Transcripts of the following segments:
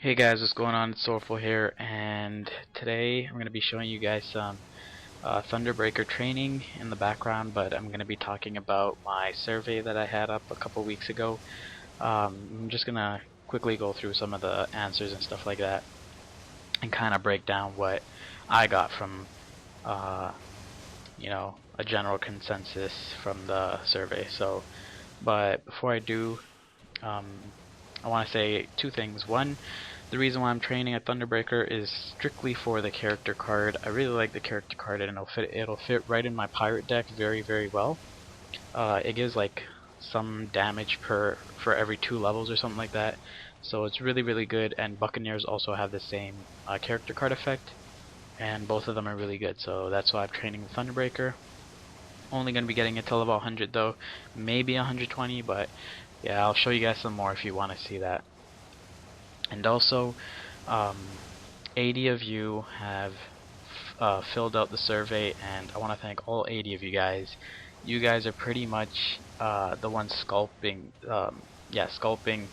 Hey guys, what's going on? It's Sorrowful here, and today I'm going to be showing you guys some Thunderbreaker training in the background, but I'm going to be talking about my survey that I had up a couple weeks ago. I'm just going to quickly go through some of the answers and stuff like that, and kind of break down what I got from, uh, a general consensus from the survey. But before I do, I want to say two things. One, the reason why I'm training a Thunderbreaker is strictly for the character card. I really like the character card, and it'll fit right in my pirate deck very well. It gives like some damage for every 2 levels or something like that. So it's really good, and Buccaneers also have the same character card effect, and both of them are really good. So that's why I'm training the Thunderbreaker. Only going to be getting it till about 100 though, maybe 120, but yeah, I'll show you guys some more if you want to see that. And also, 80 of you have filled out the survey, and I want to thank all 80 of you guys. You guys are pretty much the ones sculpting, sculpting,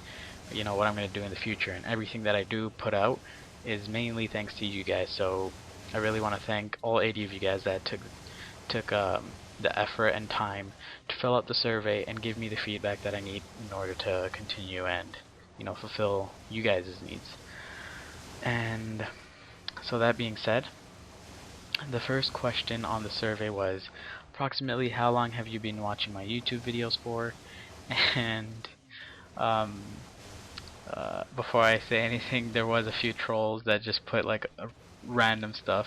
what I'm going to do in the future, and everything that I do put out is mainly thanks to you guys. So I really want to thank all 80 of you guys that took the effort and time to fill out the survey and give me the feedback that I need in order to continue and fulfill you guys' needs. And so that being said, the first question on the survey was approximately how long have you been watching my YouTube videos for? And before I say anything, there was a few trolls that just put like random stuff,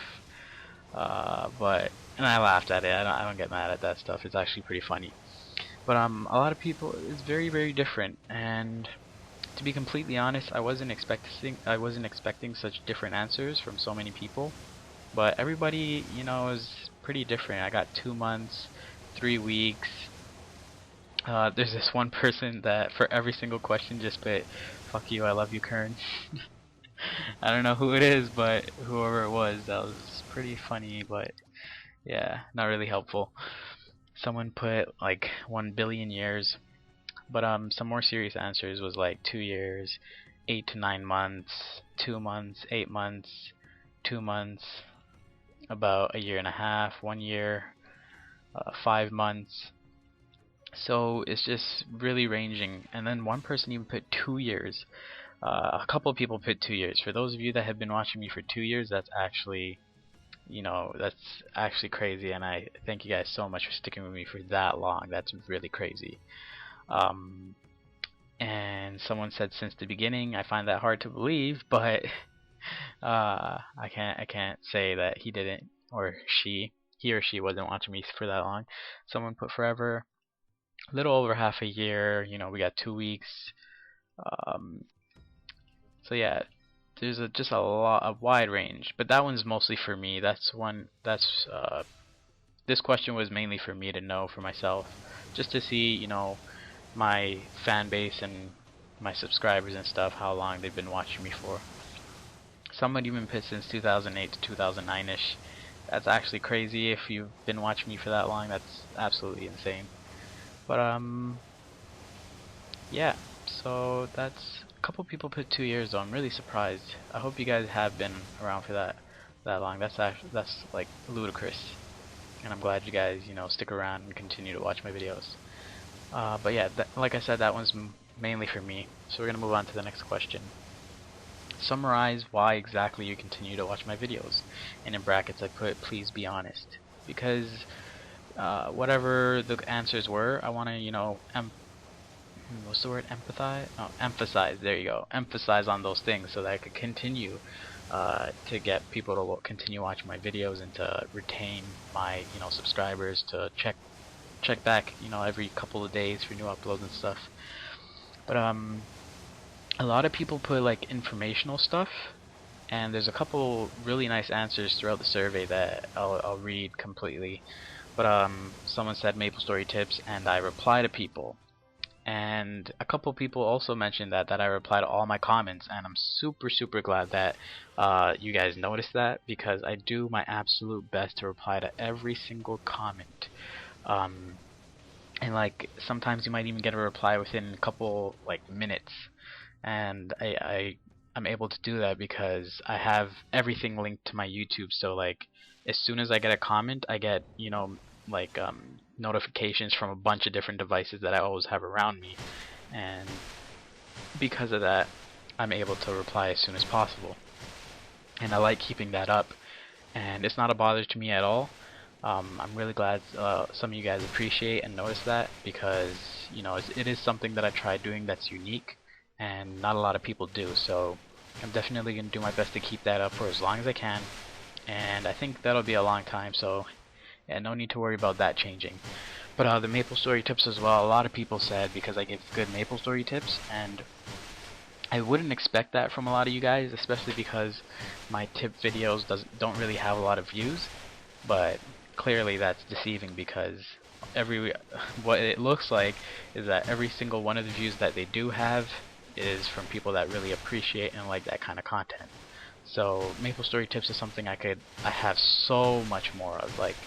and I laughed at it. I don't get mad at that stuff. It's actually pretty funny. But a lot of people, it's very different, and to be completely honest, I wasn't expecting such different answers from so many people. But everybody, is pretty different. I got 2 months, 3 weeks. There's this one person that for every single question just put, "Fuck you, I love you, Kern." I don't know who it is, but whoever it was, that was pretty funny, but yeah, not really helpful. Someone put like 1 billion years. But some more serious answers was like 2 years, 8 to 9 months, 2 months, 8 months, 2 months, about a year and a half, 1 year, 5 months. So it's just really ranging. And then one person even put 2 years. A couple of people put 2 years. For those of you that have been watching me for 2 years, that's actually crazy, and I thank you guys so much for sticking with me for that long. That's really crazy. And someone said since the beginning. I find that hard to believe, but I can't say that he didn't, or he or she wasn't watching me for that long. Someone put forever, a little over half a year. We got 2 weeks. So yeah, there's just a wide range, but that one's mostly for me. This question was mainly for me to know for myself, just to see my fan base and my subscribers and stuff, how long they've been watching me for. Someone even put since 2008 to 2009ish. That's actually crazy. If you've been watching me for that long, that's absolutely insane. But yeah, so that's a couple people put 2 years though. I'm really surprised. I hope you guys have been around for that long. That's like ludicrous, and I'm glad you guys stick around and continue to watch my videos. But yeah, like I said, that one's mainly for me. So we're gonna move on to the next question. Summarize why exactly you continue to watch my videos. And in brackets I put, please be honest, because whatever the answers were, I want to what's the word, empathize? Oh, emphasize. There you go. Emphasize on those things so that I could continue to get people to continue watching my videos and to retain my subscribers, to check back every couple of days for new uploads and stuff. But a lot of people put like informational stuff, and there's a couple really nice answers throughout the survey that I'll read completely. But someone said MapleStory tips, and I reply to people. And a couple people also mentioned that I reply to all my comments, and I'm super glad that you guys noticed that, because I do my absolute best to reply to every single comment. And like sometimes you might even get a reply within a couple like minutes, and I I'm able to do that because I have everything linked to my YouTube. So like as soon as I get a comment, I get, you know, like notifications from a bunch of different devices that I always have around me, and because of that I'm able to reply as soon as possible. And I like keeping that up, and it's not a bother to me at all. I'm really glad some of you guys appreciate and notice that, because you know it is something that I tried doing that's unique and not a lot of people do. So I'm definitely going to do my best to keep that up for as long as I can, and I think that'll be a long time, so yeah, no need to worry about that changing. But the MapleStory tips as well, a lot of people said, because I give good MapleStory tips, and I wouldn't expect that from a lot of you guys, especially because my tip videos don't really have a lot of views, but clearly that's deceiving, because what it looks like is that every single one of the views that they do have is from people that really appreciate and like that kind of content. So MapleStory tips is something I have so much more of. Like,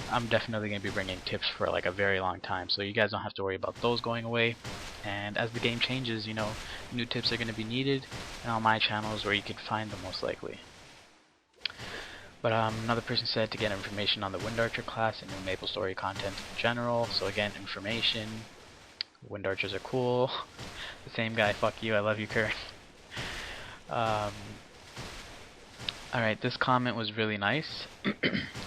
I'm definitely going to be bringing tips for like a very long time, so you guys don't have to worry about those going away. And as the game changes, you know, new tips are going to be needed, and on my channel is where you could find them most likely. But another person said to get information on the Wind Archer class and new MapleStory content in general. So again, information. Wind Archers are cool. The same guy, fuck you, I love you, Kurt. Alright, this comment was really nice.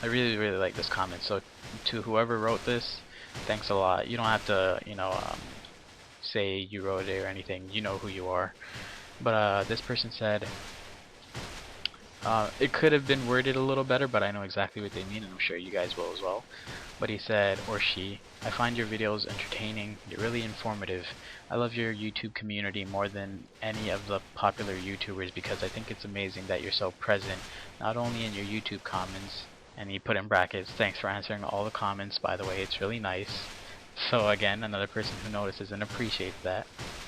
I really like this comment. So to whoever wrote this, thanks a lot. You don't have to, you know, say you wrote it or anything. You know who you are. But this person said, it could have been worded a little better, but I know exactly what they mean, and I'm sure you guys will as well. But he said, or she, I find your videos entertaining, you're really informative. I love your YouTube community more than any of the popular YouTubers, because I think it's amazing that you're so present, not only in your YouTube comments, and he put in brackets, thanks for answering all the comments, by the way, it's really nice. So again, another person who notices and appreciates that,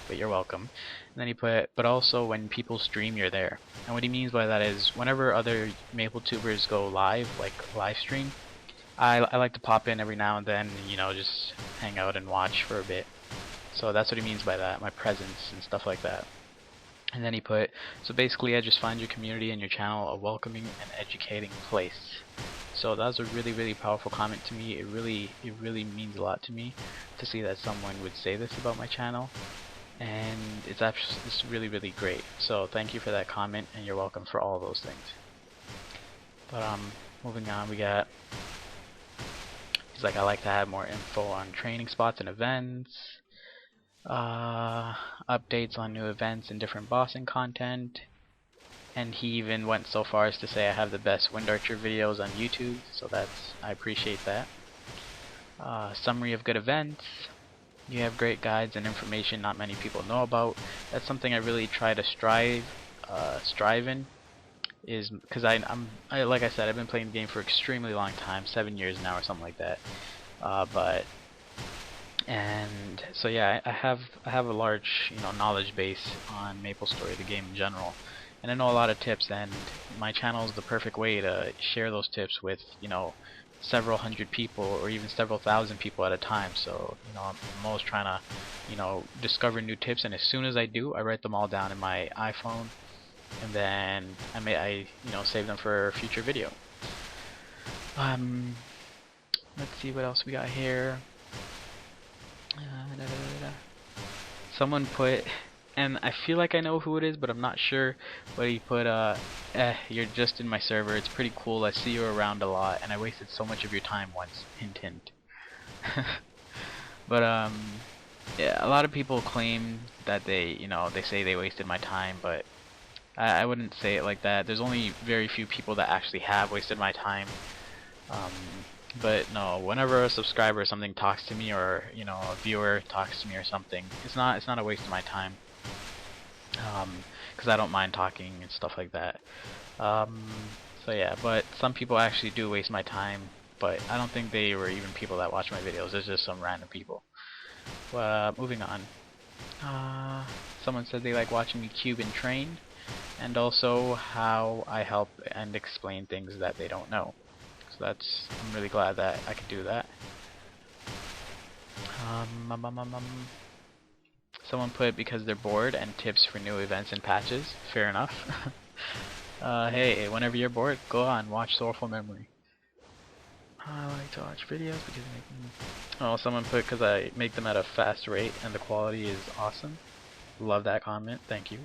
but you're welcome. And then he put, but also when people stream, you're there. And what he means by that is, whenever other MapleTubers go live, like live stream, I like to pop in every now and then, you know, just hang out and watch for a bit. So that's what he means by that, my presence and stuff like that. And then he put, so basically I just find your community and your channel a welcoming and educating place. So that was a really powerful comment to me. It really means a lot to me to see that someone would say this about my channel, and it's really great. So thank you for that comment, and you're welcome for all those things. But moving on, we got, he's like, I like to have more info on training spots and events, updates on new events and different bossing content. And he even went so far as to say I have the best Wind Archer videos on YouTube, so I appreciate that. Summary of good events. You have great guides and information not many people know about. That's something I really try to strive in, is because I like I said, I've been playing the game for an extremely long time, 7 years now or something like that. And so yeah, I have a large, you know, knowledge base on MapleStory, the game in general, and I know a lot of tips, and my channel is the perfect way to share those tips with, you know, several hundred people or even several thousand people at a time. So, you know, I'm always trying to, you know, discover new tips, and as soon as I do, I write them all down in my iPhone, and then I you know, save them for a future video. Let's see what else we got here. Someone put, and I feel like I know who it is, but I'm not sure, but he put, you're just in my server, it's pretty cool, I see you around a lot, and I wasted so much of your time once, hint hint. But yeah, a lot of people claim that they say they wasted my time, but I wouldn't say it like that. There's only very few people that actually have wasted my time. But no, whenever a subscriber or something talks to me, or, you know, a viewer talks to me or something, it's not a waste of my time, because I don't mind talking and stuff like that. So yeah, but some people actually do waste my time, but I don't think they were even people that watch my videos. It's just some random people. Moving on. Someone said they like watching me cube and train, and also how I help and explain things that they don't know. So I'm really glad that I can do that. Someone put because they're bored and tips for new events and patches. Fair enough. Hey, whenever you're bored, go on, watch Soulful Memory. I like to watch videos because they make them... Oh, someone put because I make them at a fast rate and the quality is awesome. Love that comment, thank you.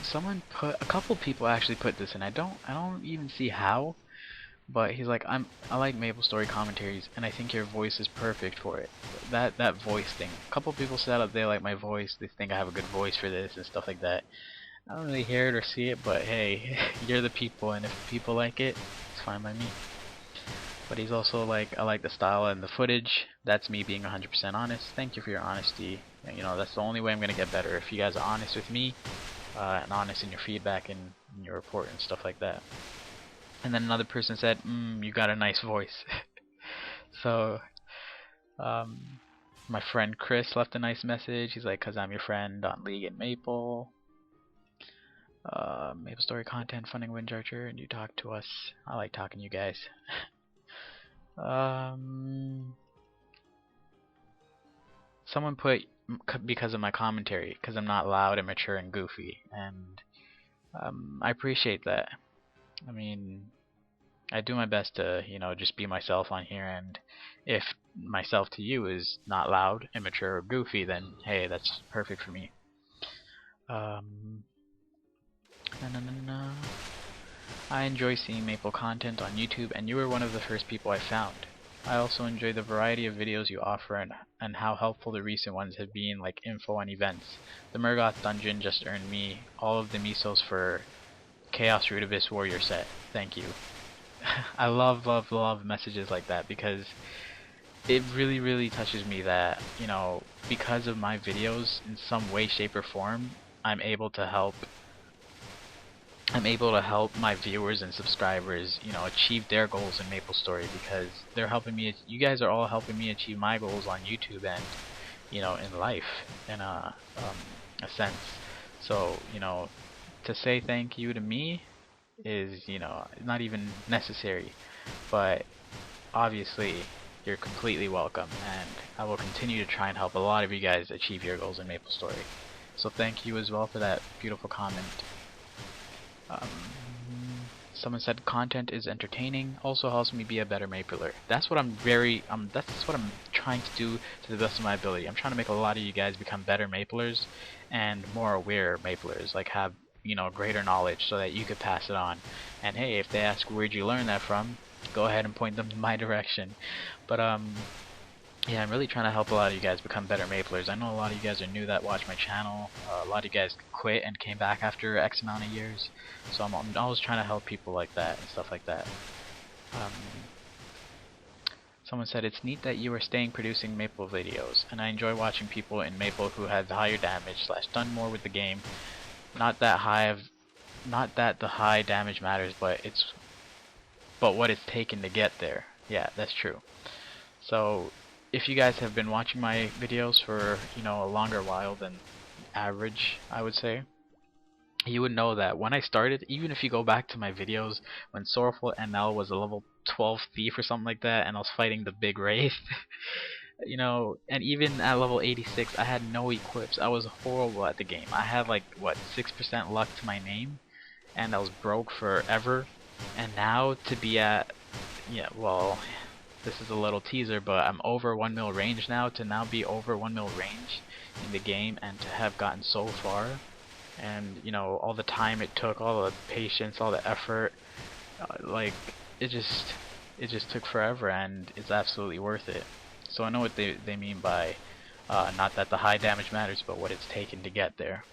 Someone put, a couple people actually put this in. I don't even see how, but he's like, I like MapleStory commentaries and I think your voice is perfect for it. That voice thing. A couple people said that they like my voice, they think I have a good voice for this and stuff like that. I don't really hear it or see it, but hey, you're the people, and if people like it, it's fine by me. But he's also like, I like the style and the footage. That's me being 100% honest. Thank you for your honesty. You know, that's the only way I'm gonna get better. If you guys are honest with me, and honest in your feedback and in your report and stuff like that. And then another person said, you got a nice voice. So, my friend Chris left a nice message. He's like, 'cause I'm your friend on League and Maple. MapleStory content, funding Wind Archer, and you talk to us. I like talking to you guys. Someone put because of my commentary, because I'm not loud, immature, and goofy, and I appreciate that. I mean, I do my best to, you know, just be myself on here, and if myself to you is not loud, immature, or goofy, then hey, that's perfect for me. I enjoy seeing Maple content on YouTube, and you were one of the first people I found. I also enjoy the variety of videos you offer and how helpful the recent ones have been, like info on events. The Murgoth dungeon just earned me all of the misos for Chaos Root Abyss Warrior set. Thank you. I love messages like that because it really touches me that, you know, because of my videos in some way, shape, or form, I'm able to help my viewers and subscribers, you know, achieve their goals in MapleStory, because they're helping me. You guys are all helping me achieve my goals on YouTube and, you know, in life, in a sense. So, you know, to say thank you to me is, you know, not even necessary, but obviously you're completely welcome, and I will continue to try and help a lot of you guys achieve your goals in MapleStory. So thank you as well for that beautiful comment. Someone said content is entertaining, also helps me be a better Mapler. That's what I'm that's what I'm trying to do to the best of my ability. I'm trying to make a lot of you guys become better Maplers and more aware Maplers, like have, you know, greater knowledge so that you could pass it on. And hey, if they ask where'd you learn that from, go ahead and point them in my direction. But yeah, I'm really trying to help a lot of you guys become better Maplers. I know a lot of you guys are new that watch my channel. A lot of you guys quit and came back after X amount of years. So I'm always trying to help people like that and stuff like that. Someone said, it's neat that you are staying producing Maple videos, and I enjoy watching people in Maple who have higher damage / done more with the game. Not that the high damage matters, but what it's taken to get there. Yeah, that's true. So if you guys have been watching my videos for, you know, a longer while than average, I would say, you would know that when I started, even if you go back to my videos when Sorrowful NL was a level 12 thief or something like that, and I was fighting the big wraith, you know, and even at level 86 I had no equips. I was horrible at the game. I had like, what, 6% luck to my name, and I was broke forever. And now to be at, yeah, well, this is a little teaser, but I'm over 1 mil range now. To now be over 1 mil range in the game and to have gotten so far, and you know, all the time it took, all the patience, all the effort, like it just took forever, and it's absolutely worth it. So I know what they mean by not that the high damage matters, but what it's taken to get there.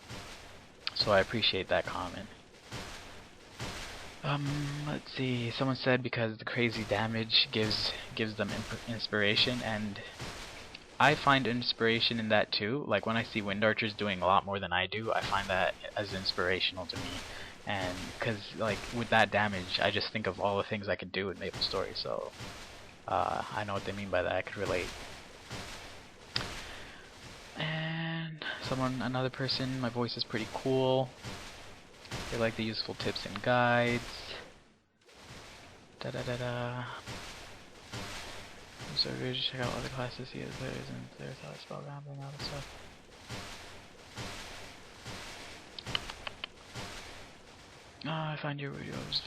So I appreciate that comment. Let's see. Someone said because the crazy damage gives them inspiration, and I find inspiration in that too. Like when I see Wind Archers doing a lot more than I do, I find that as inspirational to me. And because like with that damage, I just think of all the things I could do in MapleStory. So I know what they mean by that. I could relate. And another person, my voice is pretty cool. They like the useful tips and guides. So just check out other classes, see other players and their thoughts about rambling, all that stuff. I find your videos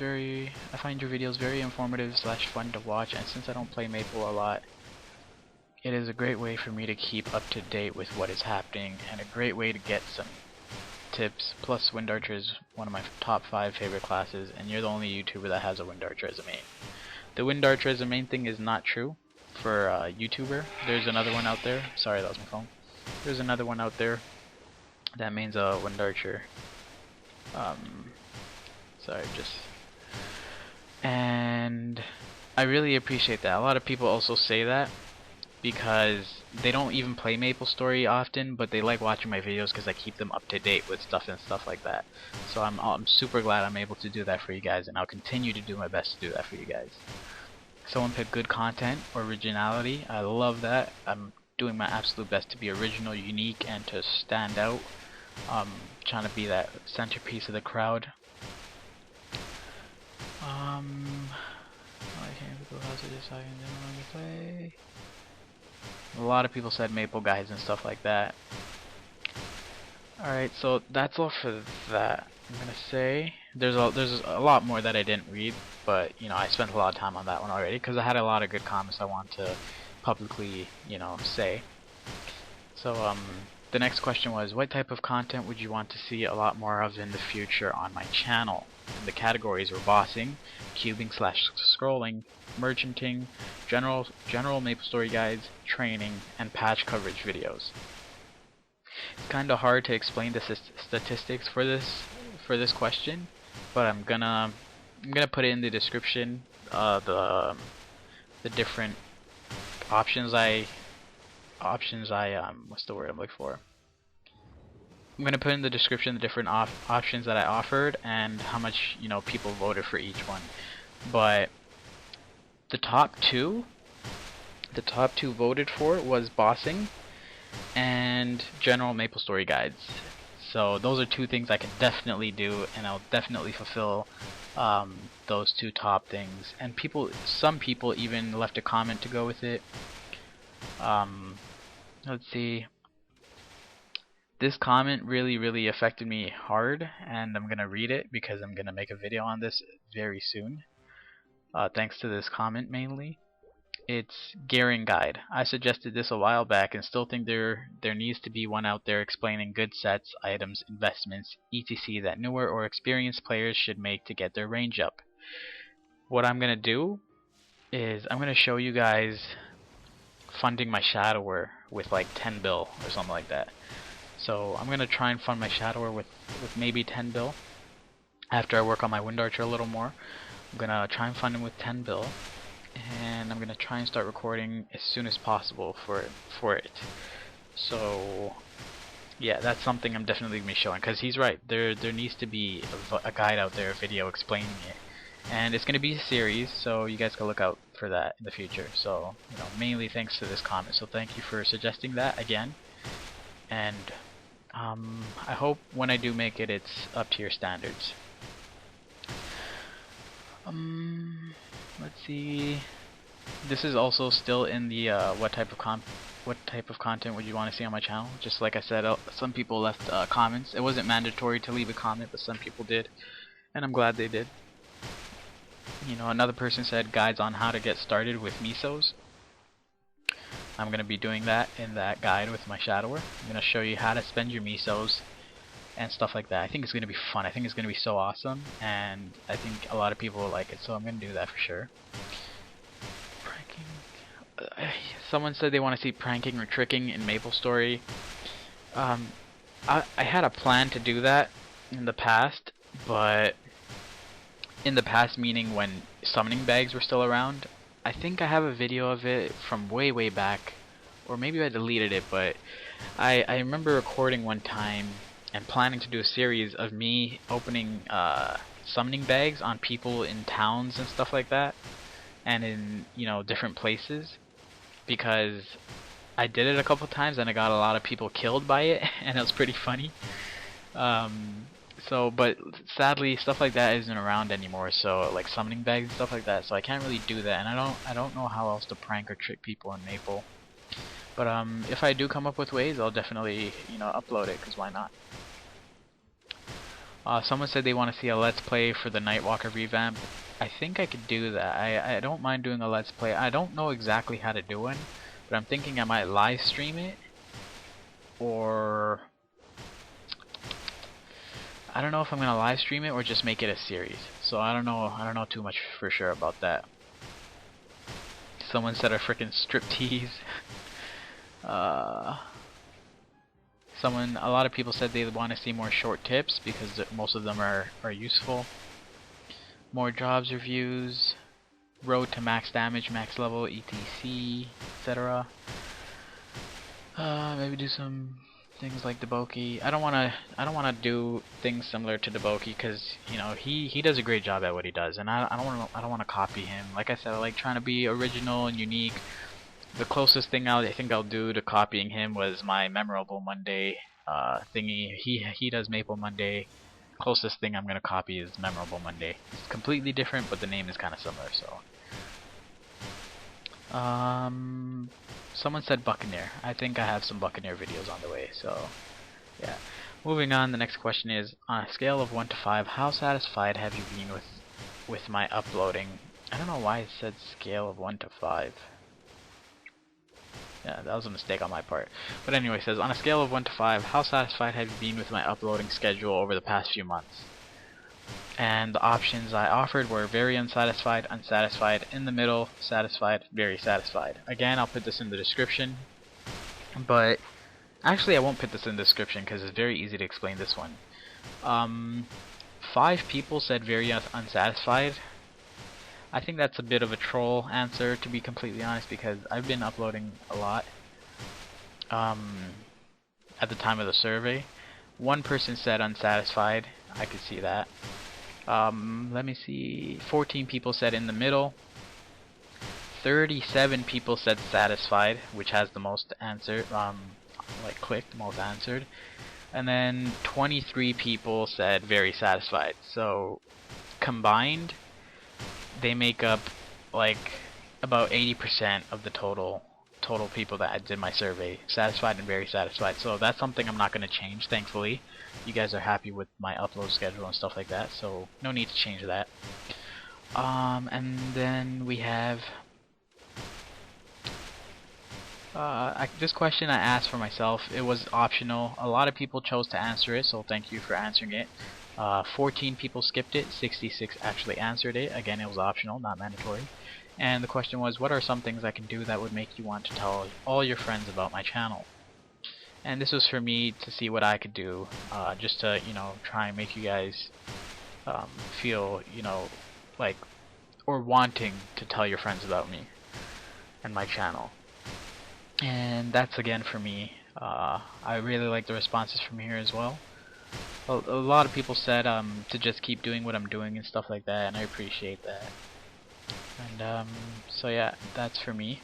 very informative / fun to watch, and since I don't play Maple a lot, it is a great way for me to keep up to date with what is happening, and a great way to get some tips. Plus, Wind Archer is one of my top 5 favorite classes, and you're the only YouTuber that has a Wind Archer as a main. The Wind Archer as a main thing is not true for YouTuber. There's another one out there. Sorry, that was my phone. There's another one out there that mains a Wind Archer. And I really appreciate that. A lot of people also say that because they don't even play MapleStory often, but they like watching my videos because I keep them up to date with stuff like that. So I'm super glad I'm able to do that for you guys, and I'll continue to do my best to do that for you guys. Someone picked good content, originality. I love that. I'm doing my absolute best to be original, unique, and to stand out. Trying to be that centerpiece of the crowd. A lot of people said Maple Guides and stuff like that. Alright, so that's all for that. I'm gonna say there's a lot more that I didn't read, but you know, I spent a lot of time on that one already because I had a lot of good comments I want to publicly, you know, say. So the next question was, what type of content would you want to see a lot more of in the future on my channel? And the categories were bossing, cubing / scrolling, merchanting, general MapleStory guides, training, and patch coverage videos. It's kind of hard to explain the statistics for this question, but I'm gonna put it in the description. The different options what's the word I'm looking for? I'm gonna put in the description the different options that I offered and how much, you know, people voted for each one. But the top two voted for was bossing and general MapleStory guides. So those are two things I can definitely do, and I'll definitely fulfill those two top things. And some people even left a comment to go with it. Let's see. This comment really affected me hard, and I'm gonna read it because I'm gonna make a video on this very soon. Thanks to this comment mainly. It's Gearing Guide. I suggested this a while back and still think there needs to be one out there explaining good sets, items, investments, etc. that newer or experienced players should make to get their range up. What I'm gonna do is I'm gonna show you guys funding my shadower with like 10 bill or something like that. So I'm gonna try and fund my shadower with maybe 10 bill. After I work on my Wind Archer a little more, I'm gonna try and fund him with 10 bill, and I'm gonna try and start recording as soon as possible for it. So yeah, that's something I'm definitely gonna be showing, because he's right. There needs to be a guide out there, a video explaining it, and it's gonna be a series, so you guys can look out for that in the future. So you know, mainly thanks to this comment. So thank you for suggesting that again, and I hope when I do make it, it's up to your standards. Let's see. This is also still in the what type of content would you want to see on my channel? Just like I said, some people left comments. It wasn't mandatory to leave a comment, but some people did, and I'm glad they did. You know, another person said guides on how to get started with misos. I'm going to be doing that in that guide with my shadower. I'm going to show you how to spend your misos and stuff like that. I think it's going to be fun. I think it's going to be so awesome, and I think a lot of people will like it, so I'm going to do that for sure. Pranking. Someone said they want to see pranking or tricking in MapleStory. I had a plan to do that in the past, but in the past meaning when summoning bags were still around. I think I have a video of it from way back, or maybe I deleted it, but I remember recording one time and planning to do a series of me opening summoning bags on people in towns and stuff like that, and in, you know, different places, because I did it a couple times and I got a lot of people killed by it and it was pretty funny. So, but sadly, stuff like that isn't around anymore. So, like summoning bags and stuff like that. So I can't really do that, and I don't know how else to prank or trick people in Maple. But if I do come up with ways, I'll definitely upload it, 'cause why not? Someone said they want to see a Let's Play for the Nightwalker revamp. I think I could do that. I don't mind doing a Let's Play. I don't know exactly how to do one, but I'm thinking I might live stream it, or I don't know if I'm gonna live stream it or just make it a series. So I don't know too much for sure about that. Someone said a freaking striptease. A lot of people said they want to see more short tips because most of them are useful. More jobs reviews, road to max damage, max level, etc, etc. Maybe do some things like Deboki. I don't wanna do things similar to Deboki, because he does a great job at what he does, and I don't wanna copy him. Like I said, I like trying to be original and unique. The closest thing I think I'll do to copying him was my Memorable Monday thingy. He does Maple Monday. Closest thing I'm gonna copy is Memorable Monday. It's completely different, but the name is kind of similar. So, someone said Buccaneer. I think I have some Buccaneer videos on the way. So, yeah. Moving on. The next question is: on a scale of 1 to 5, how satisfied have you been with my uploading? I don't know why it said scale of 1 to 5. Yeah, that was a mistake on my part. But anyway, it says, on a scale of 1 to 5, how satisfied have you been with my uploading schedule over the past few months? And the options I offered were very unsatisfied, unsatisfied, in the middle, satisfied, very satisfied. Again, I'll put this in the description. But actually, I won't put this in the description because it's very easy to explain this one. 5 people said very unsatisfied. I think that's a bit of a troll answer, to be completely honest, because I've been uploading a lot at the time of the survey. 1 person said unsatisfied. I could see that. Let me see. 14 people said in the middle. 37 people said satisfied, which has the most answer, like clicked, most answered. And then 23 people said very satisfied. So combined, they make up like about 80% of the total people that I did my survey, satisfied and very satisfied. So that's something I'm not going to change, thankfully. You guys are happy with my upload schedule and stuff like that, so no need to change that. And then we have this question I asked for myself. It was optional. A lot of people chose to answer it, so thank you for answering it. 14 people skipped it, 66 actually answered it. Again, it was optional, not mandatory. And the question was, what are some things I can do that would make you want to tell all your friends about my channel? And this was for me to see what I could do, just to, try and make you guys feel, like, or wanting to tell your friends about me and my channel. And that's again for me. I really like the responses from here as well. A lot of people said to just keep doing what I'm doing and stuff like that, and I appreciate that. And so yeah, that's for me.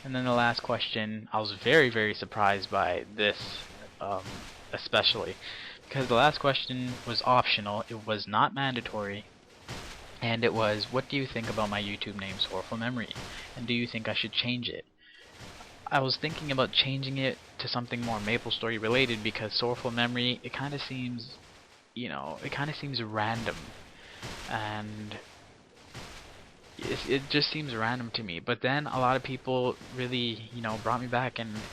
And then the last question, I was very, very surprised by this, especially because the last question was optional. It was not mandatory, and it was, what do you think about my YouTube name, Sorrowful Memory, and do you think I should change it? I was thinking about changing it to something more MapleStory related, because Sorrowful Memory, it kind of seems, it kind of seems random, and it just seems random to me. But then a lot of people really, brought me back, and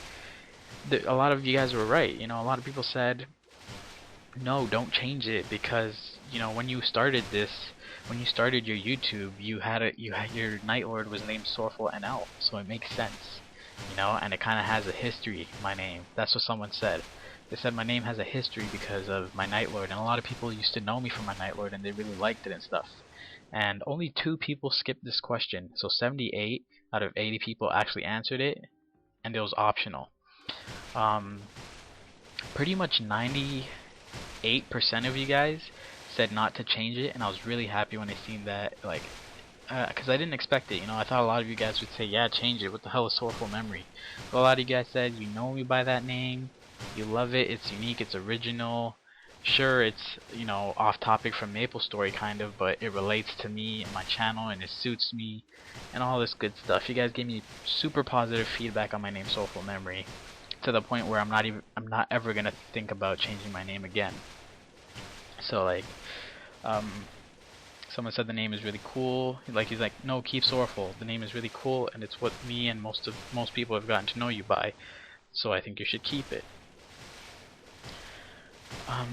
a lot of you guys were right. A lot of people said, no, don't change it, because when you started this, when you started your YouTube, your Night Lord was named Sorrowful NL, so it makes sense. And it kind of has a history, my name. That's what someone said. They said my name has a history because of my Night Lord, and a lot of people used to know me from my Night Lord, and they really liked it and stuff. And only 2 people skipped this question, so 78 out of 80 people actually answered it, and it was optional. Pretty much 98% of you guys said not to change it, and I was really happy when I seen that, like, because I didn't expect it. I thought a lot of you guys would say, yeah, change it. What the hell is Sorrowful Memory? But a lot of you guys said, you know me by that name, you love it, it's unique, it's original, Sure, it's, you know, off topic from MapleStory kind of, but it relates to me and my channel, and it suits me and all this good stuff. You guys gave me super positive feedback on my name, Soulful Memory, to the point where I'm not ever gonna think about changing my name again. So like, um, someone said the name is really cool. Like, he's like, no, keep Soulful. The name is really cool, and it's what me and most people have gotten to know you by. So I think you should keep it. I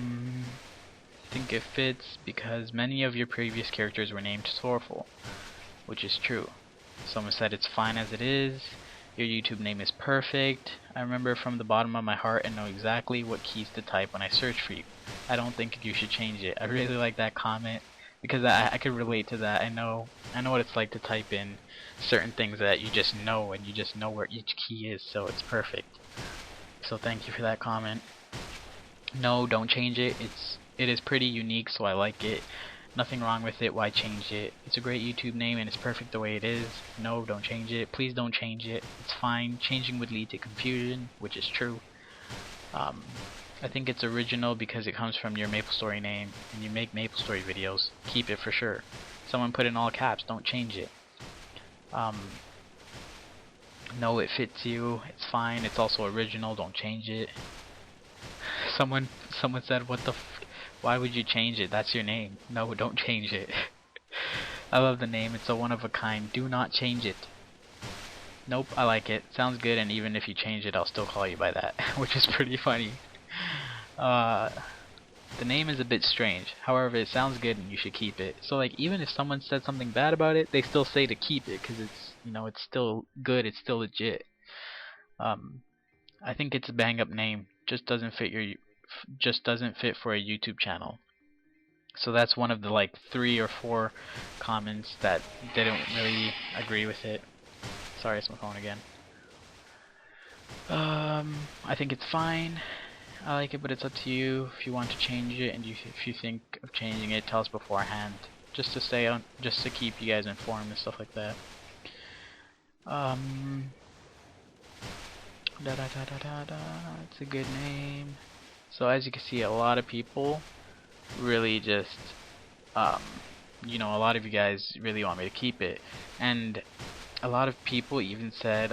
think it fits because many of your previous characters were named Sorrowful, which is true. Someone said it's fine as it is. Your YouTube name is perfect. I remember from the bottom of my heart and know exactly what keys to type when I search for you. I don't think you should change it. I really like that comment because I could relate to that. I know what it's like to type in certain things that you just know, and you just know where each key is, so it's perfect. So thank you for that comment. No, don't change it. It is pretty unique, so I like it. Nothing wrong with it. Why change it? It's a great YouTube name and it's perfect the way it is. No, don't change it. Please don't change it. It's fine. Changing would lead to confusion, which is true. I think it's original because it comes from your MapleStory name and you make MapleStory videos. Keep it for sure. Someone put in all caps. Don't change it. No, it fits you. It's fine. It's also original. Don't change it. Someone said, what the f, why would you change it? That's your name. No, don't change it. I love the name. It's a one of a kind. Do not change it. Nope, I like it. Sounds good, and even if you change it, I'll still call you by that, which is pretty funny. The name is a bit strange. However, it sounds good and you should keep it. So like, even if someone said something bad about it, they still say to keep it because it's, you know, it's still good, it's still legit. I think it's a bang up name. Just doesn't fit for a YouTube channel. So that's one of the like 3 or 4 comments that didn't really agree with it. Sorry, it's my phone again. I think it's fine. I like it, but it's up to you. If you want to change it, and if you think of changing it, tell us beforehand, just to stay on, just to keep you guys informed and stuff like that. It's a good name. So as you can see, a lot of people really just, you know, a lot of you guys really want me to keep it, and a lot of people even said,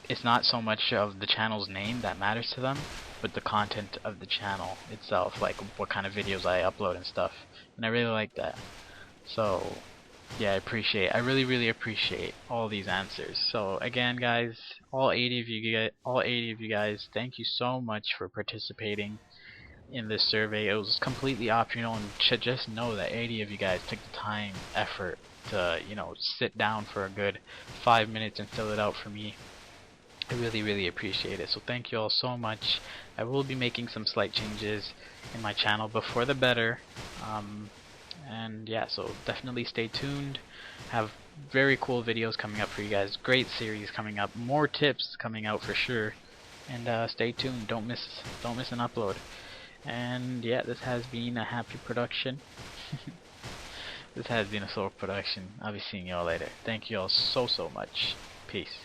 it's not so much of the channel's name that matters to them, but the content of the channel itself, like what kind of videos I upload and stuff, and I really like that. So yeah, I really appreciate all these answers. So again, guys, all 80 of you guys, thank you so much for participating in this survey. It was completely optional, and should just know that 80 of you guys took the time, effort to, you know, sit down for a good 5 minutes and fill it out for me. I really appreciate it. So thank you all so much. I will be making some slight changes in my channel, but for the better. And yeah, so definitely stay tuned. Have very cool videos coming up for you guys. Great series coming up. More tips coming out for sure. And stay tuned. Don't miss an upload. And yeah, this has been a happy production. This has been a soul production. I'll be seeing you all later. Thank you all so much. Peace.